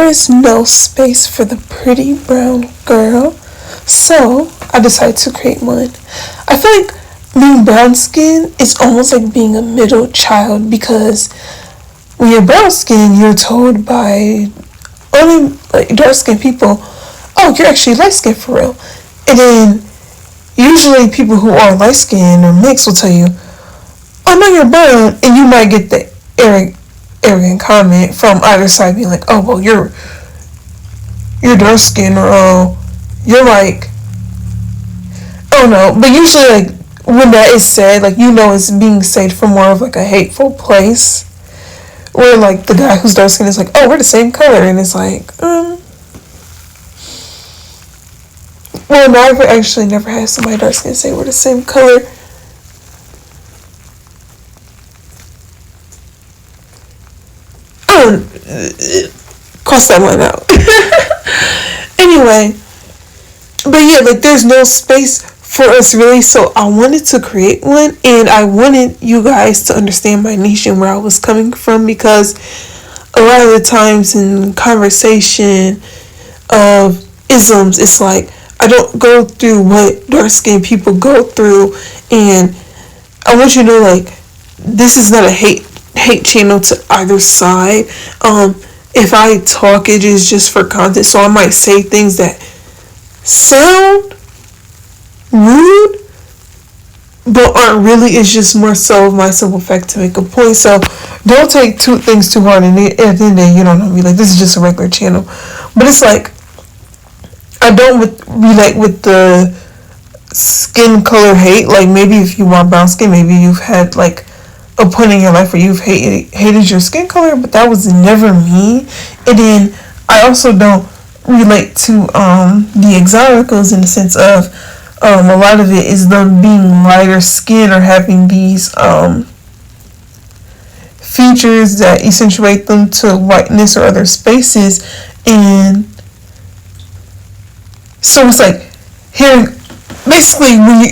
there is no space for the pretty brown girl. So I decided to create one. I feel like being brown skin is almost like being a middle child, because when you're brown skin, you're told by only like dark skinned people, oh, you're actually light skinned for real. And then usually people who are light skinned or mixed will tell you, oh no, you're brown, and you might get the arrogant comment from either side being like, oh well, you're dark skinned, or oh, you're like, oh no. But usually like when that is said, like, you know, it's being said from more of like a hateful place, where like the guy who's dark skinned is like, oh, we're the same color, and it's like, well, no, I've actually never had somebody dark skinned say we're the same color. Cross that one out. Anyway, but yeah, like, there's no space for us really, so I wanted to create one, and I wanted you guys to understand my niche and where I was coming from, because a lot of the times in conversation of isms, it's like I don't go through what dark skinned people go through, and I want you to know, like, this is not a hate channel to either side. If I talk, it is just for content, so I might say things that sound rude but aren't really. It's just more so my simple fact to make a point. So don't take things too hard, and at the end of the day, you don't know me, like, this is just a regular channel. But it's like, I don't relate with the skin color hate. Like, maybe if you want brown skin, maybe you've had like a point in your life where you've hated your skin color, but that was never me. And then I also don't relate to the exoticals, in the sense of a lot of it is them being lighter skin or having these features that accentuate them to whiteness or other spaces. And so it's like hearing, basically, when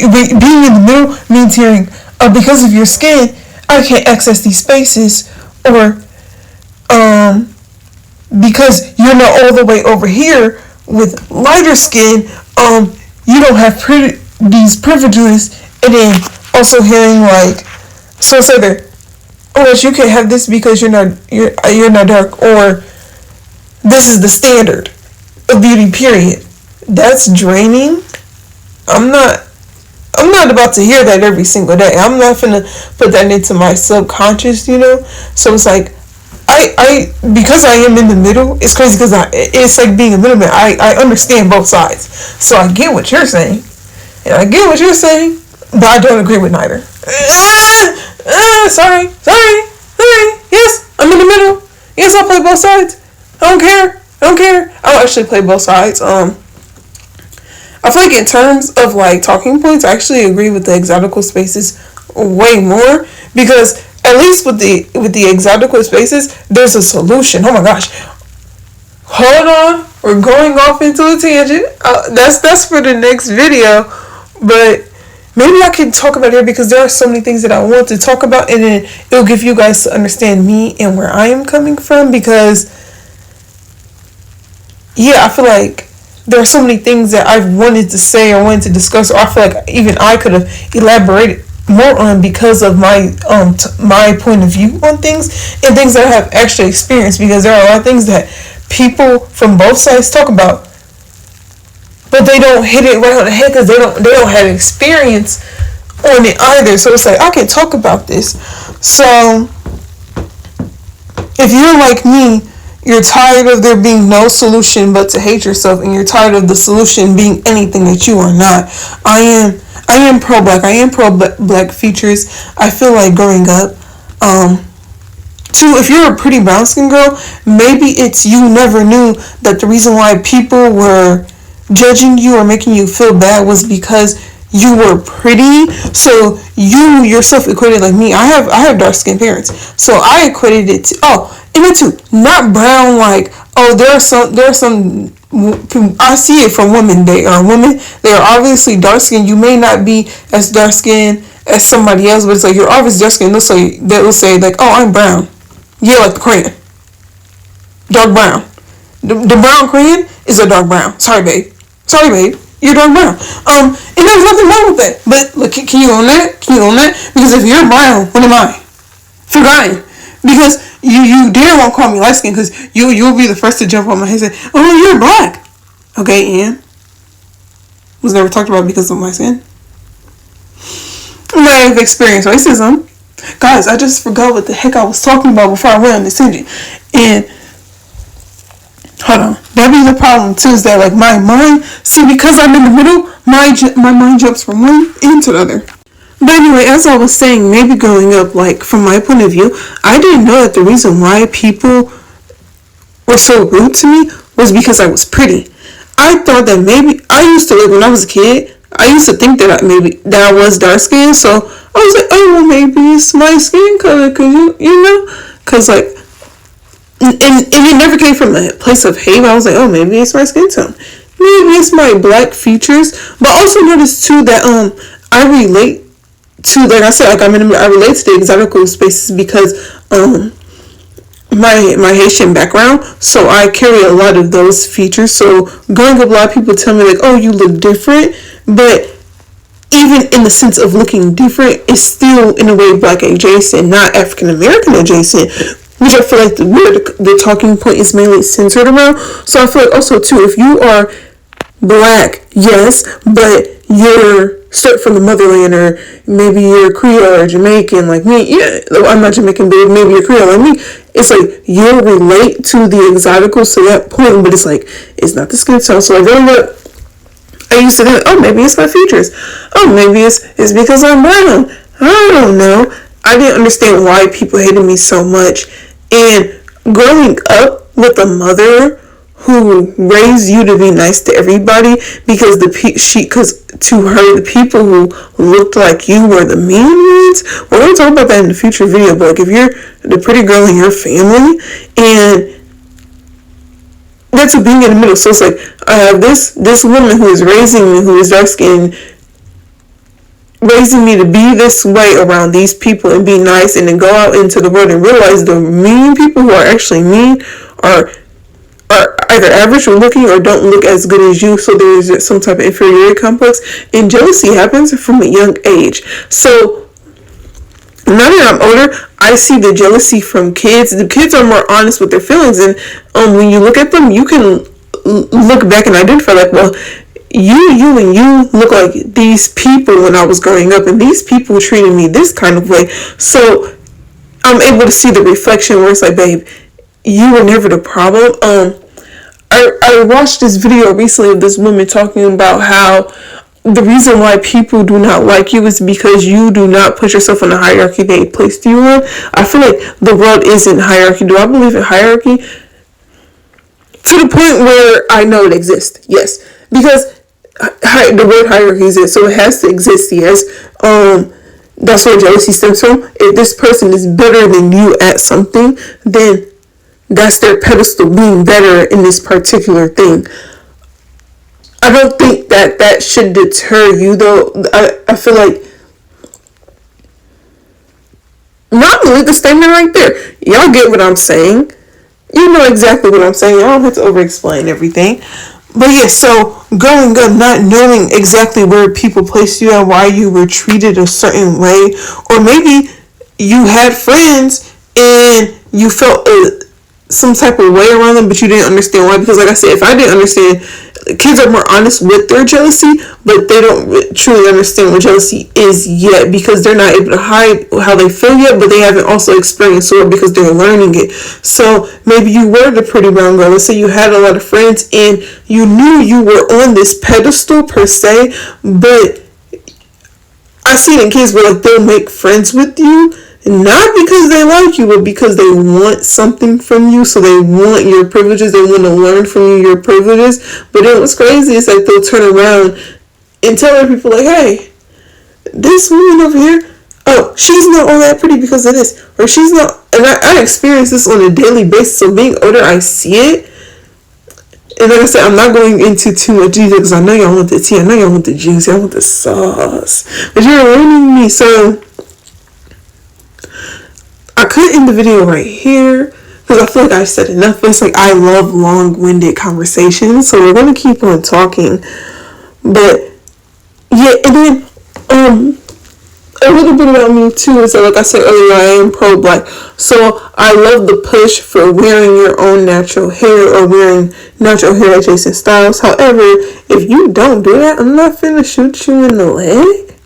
being in the middle means hearing, because of your skin, I can't access these spaces, or because you're not all the way over here with lighter skin, you don't have these privileges. And then also hearing like, so it's either, oh, you can't have this because you're not dark, or this is the standard of beauty, period. That's draining. I'm not about to hear that every single day. I'm not gonna put that into my subconscious, you know. So it's like, I because I am in the middle. It's crazy because it's like being a middleman. I understand both sides, so I get what you're saying, and I get what you're saying, but I don't agree with neither. Sorry. Yes, I'm in the middle. Yes, I'll play both sides. I don't care. I'll actually play both sides. I feel like in terms of like talking points, I actually agree with the exotical spaces way more, because at least with the exotical spaces, there's a solution. Oh my gosh, hold on, we're going off into a tangent. That's for the next video, but maybe I can talk about it here, because there are so many things that I want to talk about, and then it'll give you guys to understand me and where I am coming from. Because yeah, I feel like there are so many things that I've wanted to say or wanted to discuss, or I feel like even I could have elaborated more on, because of my my point of view on things, and things that I have actually experienced. Because there are a lot of things that people from both sides talk about, but they don't hit it right on the head, because they don't have experience on it either. So it's like, I can talk about this. So if you're like me, you're tired of there being no solution but to hate yourself, and you're tired of the solution being anything that you are not. I am pro-black. I am pro-black features. I feel like growing up, too, if you're a pretty brown skin girl, maybe it's you never knew that the reason why people were judging you or making you feel bad was because you were pretty. So you yourself equated, like me, I have dark skinned parents, so I equated it to, and it too, not brown, like, there are some I see it from women. They are obviously dark skinned. You may not be as dark skinned as somebody else, but it's like, you're obviously dark skinned. They'll say like, oh, I'm brown. Yeah, like the crayon. Dark brown. The brown crayon is a dark brown. Sorry, babe. You're dark brown. And there's nothing wrong with that. But look, can you own that? Because if you're brown, what am I? Forgotten. Because you dare won't call me light skin, because you'll be the first to jump on my head and say, oh, you're black. Okay, and was never talked about because of my skin. I've experienced racism. Guys, I just forgot what the heck I was talking about before I went on this tangent. And hold on, that be the problem too, is that like my mind, see, because I'm in the middle, my mind jumps from one into the other. But anyway, as I was saying, maybe growing up, like from my point of view, I didn't know that the reason why people were so rude to me was because I was pretty. I thought that maybe I used to, like when I was a kid, I used to think that I was dark skinned, so I was like, oh, well, maybe it's my skin color, cause you know, cause like, and it never came from a place of hate. I was like, oh, maybe it's my skin tone, maybe it's my black features. But also notice too that I relate to, like I said, like I relate to the exotical spaces because my Haitian background, so I carry a lot of those features. So growing up, a lot of people tell me like, oh, you look different, but even in the sense of looking different, it's still in a way black adjacent, not African American adjacent, which I feel like the talking point is mainly centered around. So I feel like also too, if you are black, yes, but you're straight from the motherland, or maybe you're Creole or Jamaican like me. Yeah, I'm not Jamaican, but maybe you're Creole like me. It's like you'll relate to the exoticals to that point, but it's like it's not the skin tone. So like growing up, I used to think, oh, maybe it's my features. Oh, maybe it's because I'm brown. I don't know. I didn't understand why people hated me so much. And growing up with a mother who raised you to be nice to everybody, because to her, the people who looked like you were the mean ones. We're going to talk about that in the future video, but like if you're the pretty girl in your family, and that's what being in the middle. So it's like I have this woman who is raising me, who is dark skinned, raising me to be this way around these people and be nice, and then go out into the world and realize the mean people who are actually mean are either average looking or don't look as good as you. So there's some type of inferiority complex, and jealousy happens from a young age. So now that I'm older, I see the jealousy from kids. The kids are more honest with their feelings, and when you look at them, you can look back and identify like, well, you look like these people when I was growing up, and these people treated me this kind of way. So I'm able to see the reflection where it's like, babe, you were never the problem. I watched this video recently of this woman talking about how the reason why people do not like you is because you do not put yourself in the hierarchy they placed you on. I feel like the world isn't hierarchy. Do I believe in hierarchy? To the point where I know it exists, yes. Because the word hierarchy exists, so it has to exist, yes. That's where jealousy stems from. If this person is better than you at something, then that's their pedestal, being better in this particular thing. I don't think that should deter you, though. I feel like, not really the statement right there. Y'all get what I'm saying. You know exactly what I'm saying. I don't have to over-explain everything. But yeah, so growing up, not knowing exactly where people placed you and why you were treated a certain way, or maybe you had friends and you felt some type of way around them, but you didn't understand why. Because like I said, if I didn't understand, kids are more honest with their jealousy, but they don't truly understand what jealousy is yet, because they're not able to hide how they feel yet, but they haven't also experienced it because they're learning it. So maybe you were the pretty brown girl. Let's say you had a lot of friends and you knew you were on this pedestal per se, but I see it in kids where like they'll make friends with you, not because they like you, but because they want something from you. So they want your privileges. They want to learn from you your privileges. But then what's crazy is like they'll turn around and tell other people like, hey, this woman over here, oh, she's not all that pretty because of this, or she's not. And I experience this on a daily basis. So being older, I see it. And like I said, I'm not going into too much detail because I know y'all want the tea. I know y'all want the juice. Y'all want the sauce. But you're learning me. So I could end the video right here, because I feel like I said enough. But it's like I love long-winded conversations, so we're gonna keep on talking. But yeah, and then a little bit about me too is that, like I said earlier, I am pro-black, so I love the push for wearing your own natural hair or wearing natural hair adjacent styles. However, if you don't do that, I'm not finna shoot you in the leg.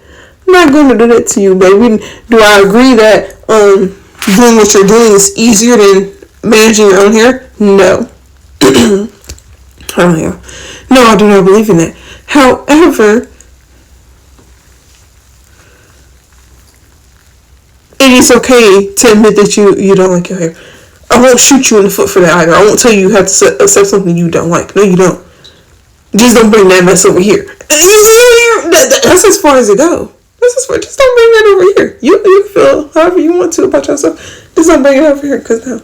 I'm not gonna do that to you, baby. Do I agree that doing what you're doing is easier than managing your own hair? No. Oh yeah. No, I do not believe in that. However, it is okay to admit that you don't like your hair. I won't shoot you in the foot for that either. I won't tell you have to accept something you don't like. No, you don't. Just don't bring that mess over here. That's as far as it goes. Just don't bring that over here. You feel however you want to about yourself. Just don't bring it over here, cause no.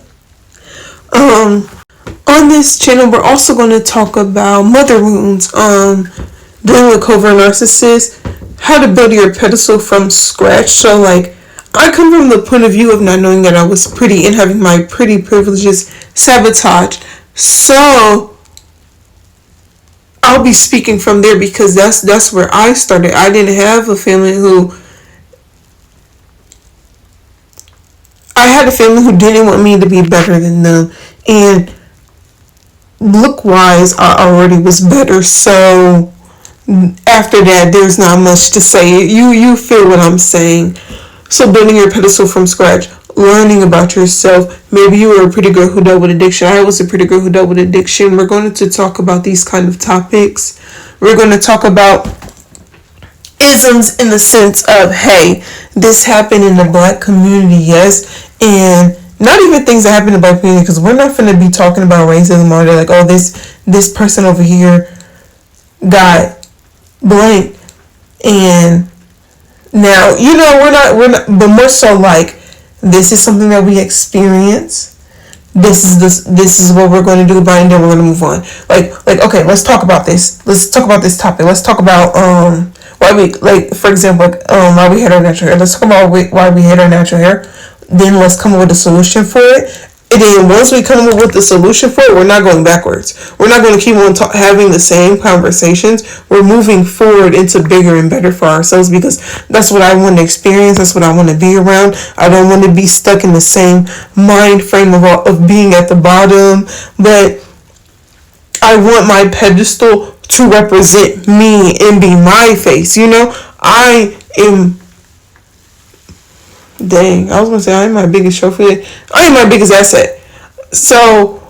On this channel, we're also going to talk about mother wounds. Dealing with covert narcissists, how to build your pedestal from scratch. So like, I come from the point of view of not knowing that I was pretty and having my pretty privileges sabotaged. So I'll be speaking from there because that's where I started. I didn't have a family who... I had a family who didn't want me to be better than them. And look-wise, I already was better. So after that, there's not much to say. You feel what I'm saying. So building your pedestal from scratch, learning about yourself. Maybe you were a pretty girl who dealt with addiction. I was a pretty girl who dealt with addiction. We're going to talk about these kind of topics. We're going to talk about isms in the sense of, hey, this happened in the black community, yes, and not even things that happen in the black community, because we're not going to be talking about racism or they're like, oh, this person over here got blank, and now, we're not, but more so like, this is something that we experience. This is what we're going to do about it, and then we're going to move on. Like, okay, let's talk about this. Let's talk about this topic. Let's talk about, why we, like, for example, why we hate our natural hair. Let's talk about why we hate our natural hair. Then let's come up with a solution for it. And then once we come up with the solution for it, we're not going backwards. We're not going to keep on having the same conversations. We're moving forward into bigger and better for ourselves because that's what I want to experience. That's what I want to be around. I don't want to be stuck in the same mind frame of being at the bottom. But I want my pedestal to represent me and be my face. I am... Dang, I was going to say I am my biggest trophy. I am my biggest asset. So,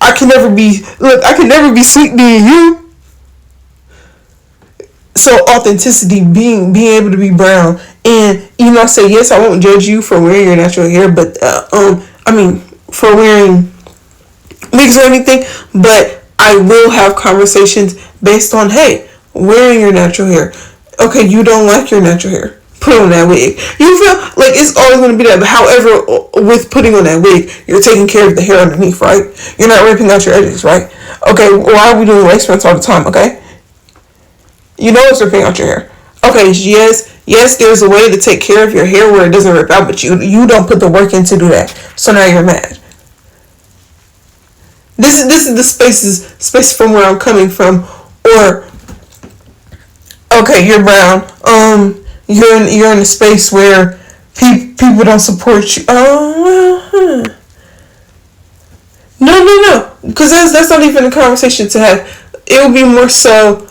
I can never be sweet being you. So, authenticity, being able to be brown. And, I say, yes, I won't judge you for wearing your natural hair, but, for wearing wigs or anything, but I will have conversations based on, hey, wearing your natural hair. Okay, you don't like your natural hair. Put on that wig. You feel like it's always going to be that. But however, with putting on that wig, you're taking care of the hair underneath, right? You're not ripping out your edges, right? Okay, why are we doing lace fronts all the time, okay? It's ripping out your hair. Okay, yes, there's a way to take care of your hair where it doesn't rip out, but you don't put the work in to do that. So now you're mad. This is the space from where I'm coming from. Or, okay, you're brown. You're in a space where people don't support you. No. Because that's not even a conversation to have. It would be more so,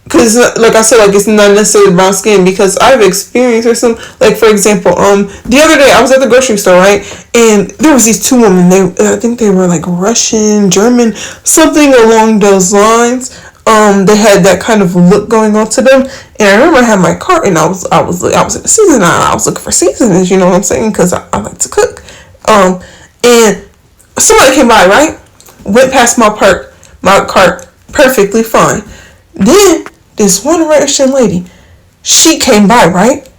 because like I said, like it's not necessarily brown skin, because I've experienced or some, like for example, the other day I was at the grocery store, right, and there was these two women. I think they were like Russian, German, something along those lines. They had that kind of look going on to them, and I remember I had my cart, and I was in the season. I was looking for seasonings, you know what I'm saying, because I like to cook. And somebody came by, right, went past my cart perfectly fine. Then this one Russian lady, she came by, right.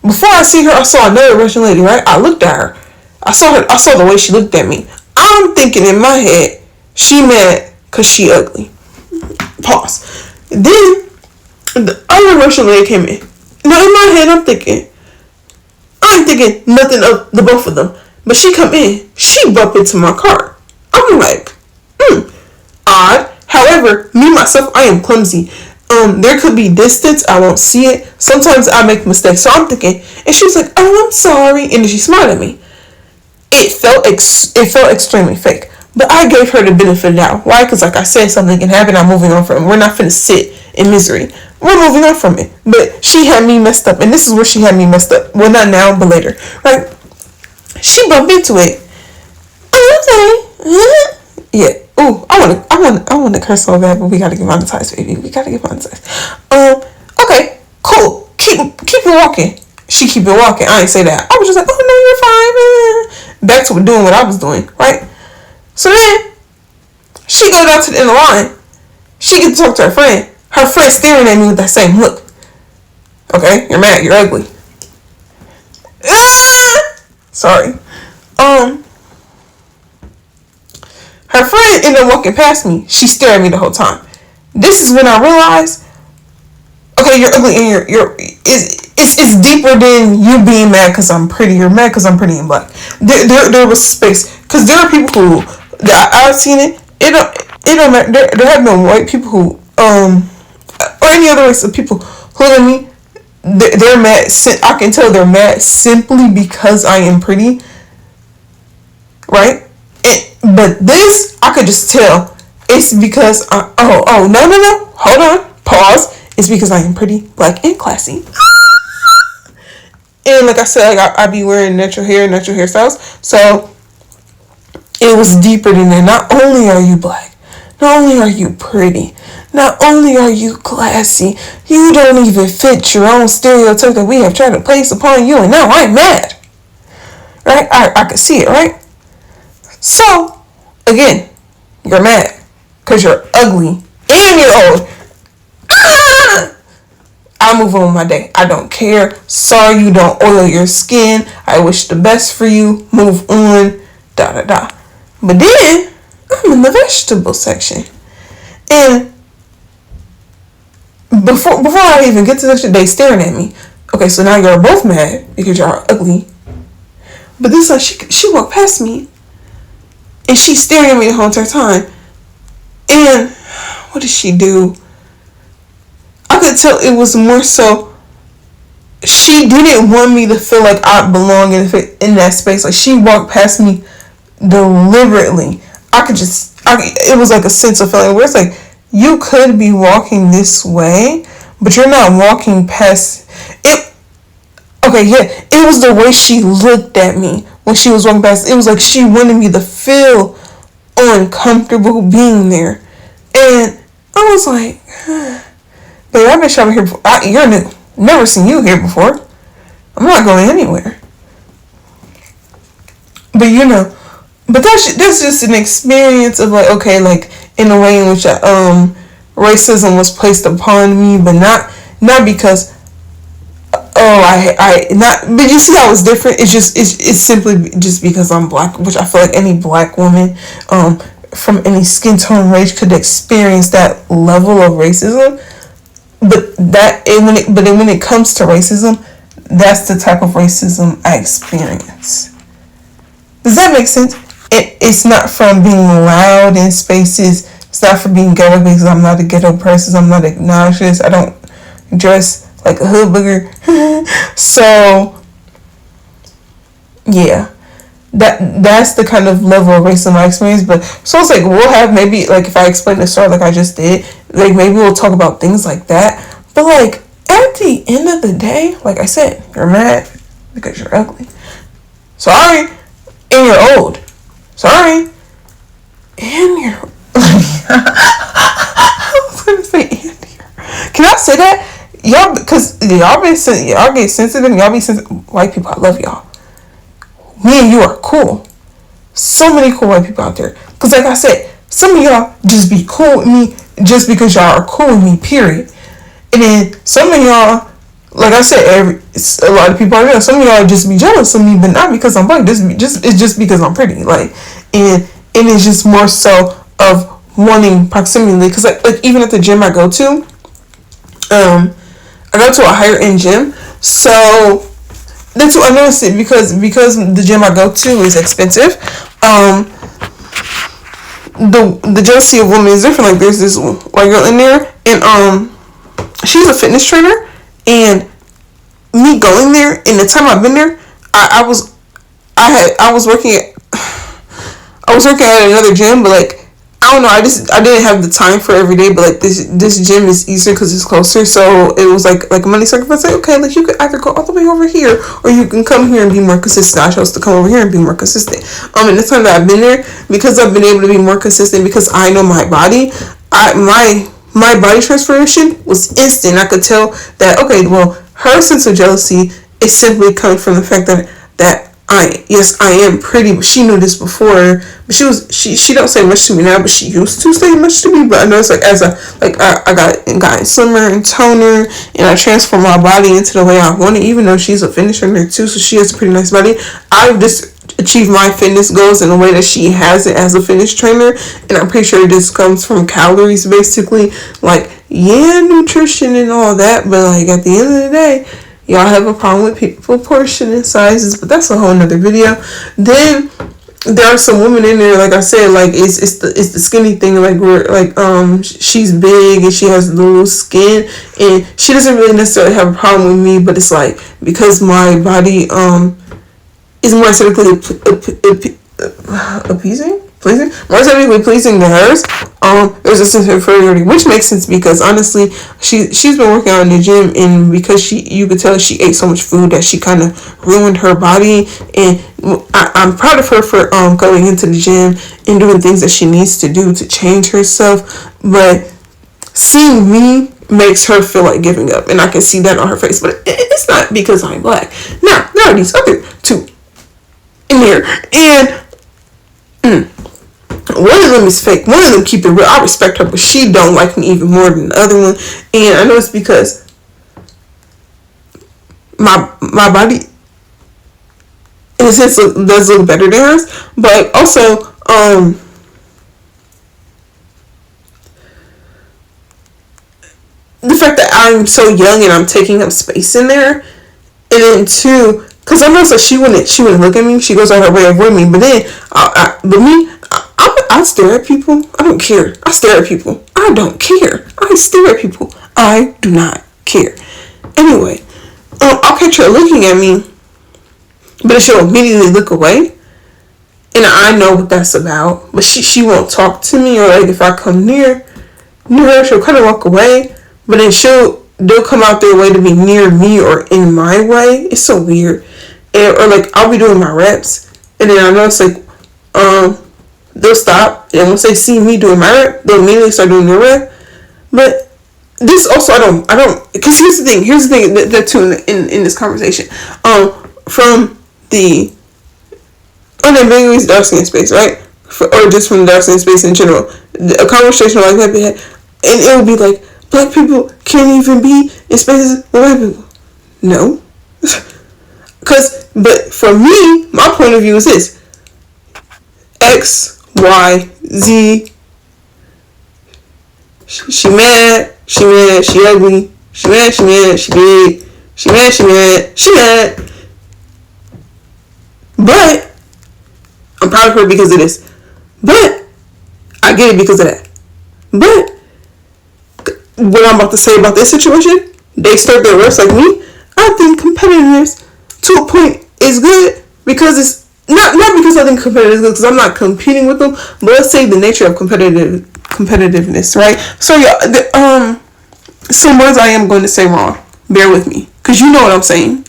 Before I see her, I saw another Russian lady, right. I looked at her. I saw the way she looked at me. I'm thinking in my head, she mad because she ugly. Pause. Then the other Russian lady came in. Now in my head, I ain't thinking nothing of the both of them. But she come in, she bump into my car. I'm like, odd. However, me myself, I am clumsy. There could be distance, I won't see it. Sometimes I make mistakes, so I'm thinking, and she was like, "Oh, I'm sorry," and then she smiled at me. It felt extremely fake, but I gave her the benefit of the doubt. Why? Because like I said, something can happen. I'm moving on from it. We're not finna sit in misery. We're moving on from it. But she had me messed up, and this is where she had me messed up. Well, not now, but later. Right? She bumped into it. Oh, okay. Yeah. Ooh, I want to curse so bad, but we gotta get monetized, baby. We gotta get monetized. Okay, cool. Keep it walking. She keep it walking. I ain't say that. I was just like, oh no, you're fine. Back to doing what I was doing, right? So then she go down to the end of the line. She gets to talk to her friend. Her friend staring at me with that same look. Okay, you're mad. You're ugly. Sorry. Her friend ended up walking past me. She stared at me the whole time. This is when I realized, okay, you're ugly and it's deeper than you being mad because I'm pretty. You're mad because I'm pretty and black. There was space because there are people who that I've seen it. It don't matter. There have been white people who or any other race of people who look at me. They're mad. I can tell they're mad simply because I am pretty, right? But this, I could just tell. It's because no, hold on, pause. It's because I am pretty, black, and classy. And like I said, like I be wearing natural hairstyles, so it was deeper than that. Not only are you black, not only are you pretty, not only are you classy, you don't even fit your own stereotype that we have tried to place upon you, and now I'm mad. Right? I could see it, right? So, again, you're mad because you're ugly and you're old. I move on with my day. I don't care. Sorry you don't oil your skin. I wish the best for you. Move on. Da da da. But then, I'm in the vegetable section. And before I even get to the section, they staring at me. Okay, so now you're both mad because you're ugly. But this time, she walked past me. And she's staring at me the whole entire time. And what did she do? I could tell it was more so she didn't want me to feel like I belong in that space. Like she walked past me deliberately. It was like a sense of feeling where it's like, you could be walking this way, but you're not walking past it. Okay, yeah, it was the way she looked at me when she was walking past. It was like she wanted me to feel uncomfortable being there. And I was like, babe, I've been shopping here before. You're new. Never seen you here before. I'm not going anywhere. But but that's just an experience of like, okay, like in a way in which racism was placed upon me, but not because but you see how it's different. It's simply just because I'm black, which I feel like any black woman from any skin tone race could experience that level of racism. But when it comes to racism, that's the type of racism I experience. Does that make sense? It's not from being loud in spaces. It's not from being ghetto because I'm not a ghetto person. I'm not obnoxious. I don't dress like a hood booger. So yeah, that's the kind of level of racism I experience. But so it's like we'll have maybe like if I explain the story like I just did, like maybe we'll talk about things like that. But like at the end of the day, like I said, you're mad because you're ugly. Sorry, and you're old. Sorry, and you're. I was gonna say and you're. Can I say that? Y'all, because y'all get sensitive, y'all be sensitive. White people, I love y'all. Me and you are cool. So many cool white people out there. Because like I said, some of y'all just be cool with me just because y'all are cool with me, period. And then some of y'all, like I said, a lot of people are there. Some of y'all just be jealous of me, but not because I'm black. It's just because I'm pretty. Like, and it's just more so of wanting proximity. Because like even at the gym I go to, I go to a higher end gym, so That's what I noticed it because the gym I go to is expensive. The jealousy of women is different. Like there's this white girl in there, and she's a fitness trainer, and me going there, in the time I've been there, I was working at another gym, but like I don't know, I didn't have the time for every day, but like this gym is easier because it's closer, so it was like a money sacrifice. Like, okay, like you could either go all the way over here, or you can come here and be more consistent. I chose to come over here and be more consistent. And the time that I've been there, because I've been able to be more consistent, because I know my body, my body transformation was instant. I could tell that, okay, well, her sense of jealousy is simply coming from the fact that I am pretty. She knew this before, but she don't say much to me now, but she used to say much to me. But I noticed, like, as I got slimmer and toner, and I transformed my body into the way I want it. Even though she's a fitness trainer too, so she has a pretty nice body. I've just achieved my fitness goals in the way that she has it as a fitness trainer, and I'm pretty sure this comes from calories, basically. Like, yeah, nutrition and all that, but like at the end of the day, y'all have a problem with people portion sizes, but that's a whole nother video. Then there are some women in there, like I said, like it's the skinny thing, like where like she's big and she has little skin, and she doesn't really necessarily have a problem with me, but it's like because my body is more aesthetically more aesthetically pleasing than hers. There's a sense of inferiority, which makes sense because honestly, she's been working out in the gym, and because you could tell she ate so much food that she kind of ruined her body. And I'm proud of her for going into the gym and doing things that she needs to do to change herself. But seeing me makes her feel like giving up, and I can see that on her face. But it's not because I'm black. Now there are these other two in there, and one of them is fake. One of them keep it real. I respect her, but she don't like me even more than the other one. And I know it's because my body, in a sense, does look better than hers. But also, the fact that I'm so young and I'm taking up space in there, and then two, because I noticed that she wouldn't look at me. She goes out her way to avoid me. But then, I stare at people. I don't care. I stare at people. I don't care. I stare at people. I do not care. Anyway, I'll catch her looking at me, but she'll immediately look away, and I know what that's about. But she won't talk to me, or like if I come near her, she'll kind of walk away. But then they'll come out their way to be near me or in my way. It's so weird. Or like I'll be doing my reps, and then I know it's like they'll stop, and once they see me doing my rep, they'll immediately start doing their rep. But this also I don't because here's the thing that too in this conversation from the unambiguous dark skin space, right? Or just from the dark skin space in general, a conversation like that, and it would be like, black people can't even be in spaces with white people. No. But for me, my point of view is this: X, Y, Z. She mad, she ugly, she mad, she big, she mad. But I'm proud of her because of this. But I get it because of that. But what I'm about to say about this situation, they start their reps like me. I think competitiveness to a point is good because it's not because I think competitive is good because I'm not competing with them, but let's say the nature of competitiveness, right? So yeah, some words I am going to say wrong. Bear with me, because you know what I'm saying.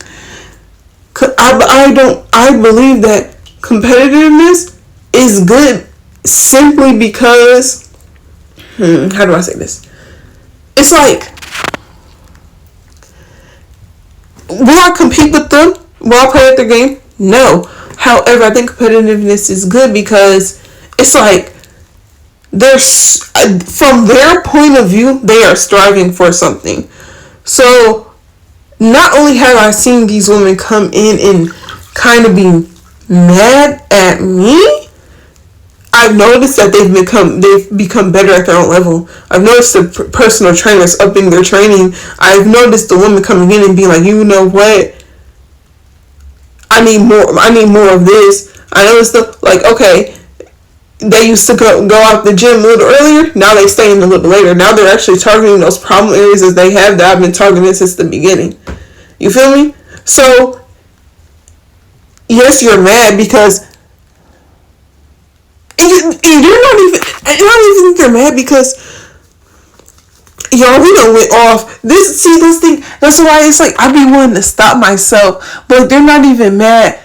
I believe that competitiveness is good simply because how do I say this? It's like, will I compete with them? Will I play at their game? No. However, I think competitiveness is good because it's like from their point of view, they are striving for something. So not only have I seen these women come in and kind of be mad at me, I've noticed that they've become better at their own level. I've noticed the personal trainers upping their training. I've noticed the women coming in and being like, you know what? I need more. I need more of this. I know it's the like okay. They used to go out the gym a little earlier. Now they stay in a little later. Now they're actually targeting those problem areas as they have that I've been targeting since the beginning. You feel me? So yes, you're mad because and you're not even. I don't even think they're mad because y'all, we done went off. This thing. That's why it's like I be wanting to stop myself, but they're not even mad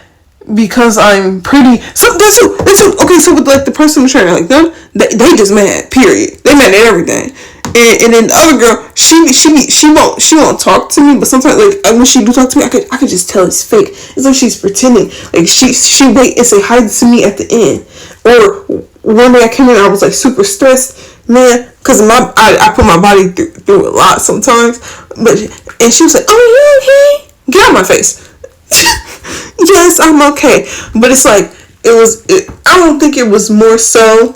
because I'm pretty. So that's okay. So with like the personal trainer, like them, they just mad. Period. They mad at everything. And then the other girl, she won't talk to me, but sometimes like when she do talk to me, I could just tell it's fake. It's like she's pretending. Like she wait and say hi to me at the end. Or one day I came in, I was like super stressed, man, because I put my body through a lot sometimes. And she was like, "Oh, you okay? Get out of my face." Yes, I'm okay. But it's like I don't think it was more so.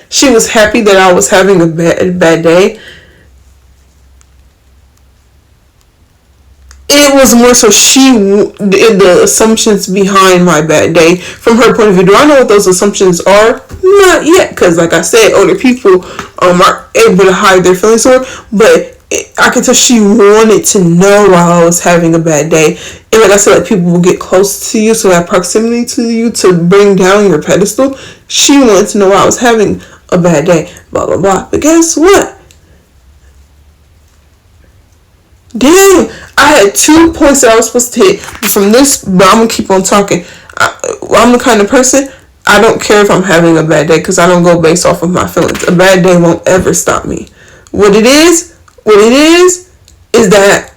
She was happy that I was having a bad day. It was more so the assumptions behind my bad day from her point of view. Do I know what those assumptions are? Not yet, because like I said, older people are able to hide their feelings more. But I could tell she wanted to know while I was having a bad day. And like I said, like people will get close to you, so that proximity to you to bring down your pedestal. She wanted to know why I was having a bad day, blah blah blah. But guess what? Damn, I had 2 points that I was supposed to hit from this, but I'm gonna keep on talking. I'm the kind of person, I don't care if I'm having a bad day because I don't go based off of my feelings. A bad day won't ever stop me. What it is that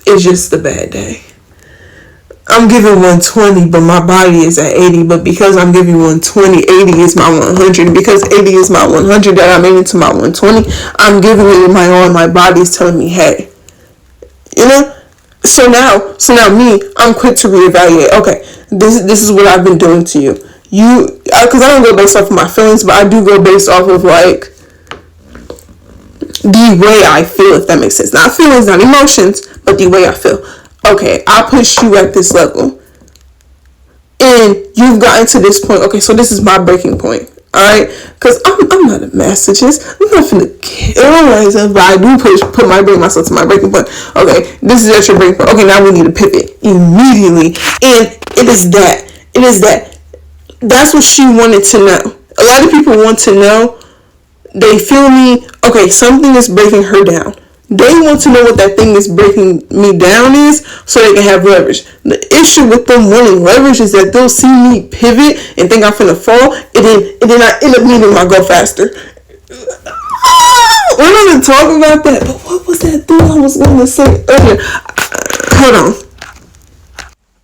it's just a bad day. I'm giving 120, but my body is at 80. But because I'm giving 120, 80 is my 100. Because 80 is my 100 that I'm aiming to my 120, I'm giving it my all. My body's telling me, hey. You know, so now me, I'm quick to reevaluate. Okay, this is what I've been doing to you. Because I don't go based off of my feelings, but I do go based off of like the way I feel, if that makes sense. Not feelings, not emotions, but the way I feel. Okay, I pushed you at this level, and you've gotten to this point. Okay, so this is my breaking point. Alright, because I'm not a masochist. I'm not finna kill myself, but I do bring myself to my breaking point. Okay, this is at your breaking point. Okay, now we need to pivot immediately. And it is that. That's what she wanted to know. A lot of people want to know. They feel me. Okay, something is breaking her down. They want to know what that thing is breaking me down is so they can have leverage. The issue with them wanting leverage is that they'll see me pivot and think I'm finna fall, and then I end up needing my go faster. We're not gonna talk about that, but what was that thing I was gonna say earlier? Hold on.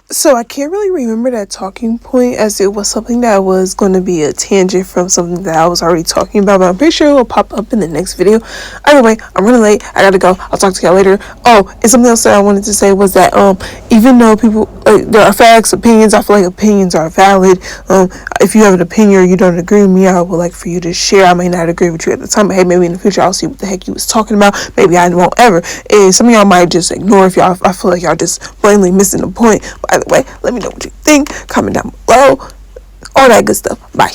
So I can't really remember that talking point as it was something that was going to be a tangent from something that I was already talking about, but I'm pretty sure it will pop up in the next video. Either way, I'm running late. I gotta go. I'll talk to y'all later. Oh, and something else that I wanted to say was that even though people there are facts, opinions, I feel like opinions are valid. If you have an opinion or you don't agree with me, I would like for you to share. I may not agree with you at the time, but hey, maybe in the future I'll see what the heck you was talking about. Maybe I won't ever. And some of y'all might just ignore if y'all. I feel like y'all just blatantly missing the point. By the way, let me know what you think. Comment down below. All that good stuff. Bye.